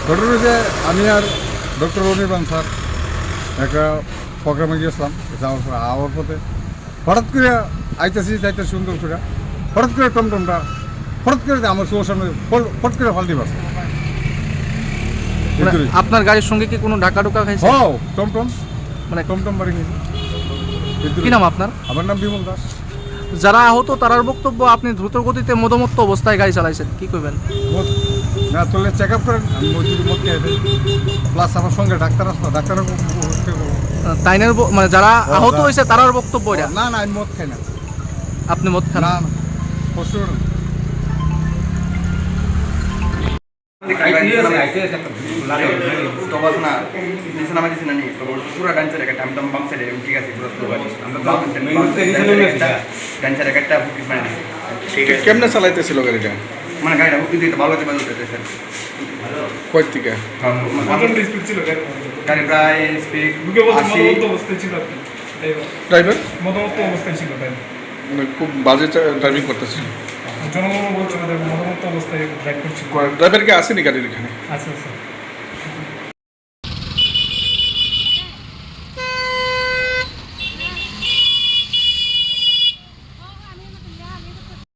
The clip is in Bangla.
ঘটনা হয়েছে আমি আর ডক্টর অনির্বাণ স্যার একটা প্রোগ্রামে গিয়েছিলাম আওয়ার পথে হঠাৎ করে যাইতেছি সুন্দর করে হঠাৎ করে টমটমটা হঠাৎ করে আমার চোর সামনে ফট করে ফালতি পারছে। আপনার গাড়ির সঙ্গে কি কোনো ঢাকা ঢোকা খাইছে? ও টমটম মানে টমটম বাড়ি গেছে। কি নাম আপনার? আমার নাম বিমল দাস। যারা আহত তারার বক্তব্য আপনি দ্রুত গতিতে মদমত্ত অবস্থায় গাড়ি চালাইছেন, কি করবেন? না চললে চেক আপ করেন, আমি মদ খেয়ে প্লাস আমার সঙ্গে ডাক্তার আসলো, ডাক্তারের তাইনের মানে যারা আহত হয়েছে তারার বক্তব্য এটা? না না আমি মদ খাই না। আপনি মদ খান? না কষ্ট করেন। কেমনে চালাইতেছিল গাড়িটা? মানে গাড়িটা হুকি দিতে ভালো হতে পারতেছে স্যার। কয় থেকে গাড়ি প্রায় স্পিড 80 অবস্থায় ছিল। আপনি ড্রাইভার মদমত্ত অবস্থায় ছিল, তাই মানে খুব বাজে ড্রাইভিং করতেছিল। জনগণ বলছিল মদমত্ত অবস্থায় ড্রাইভ করছিল। ড্রাইভার কি আসেনি গাড়ির এখানে? আচ্ছা আচ্ছা।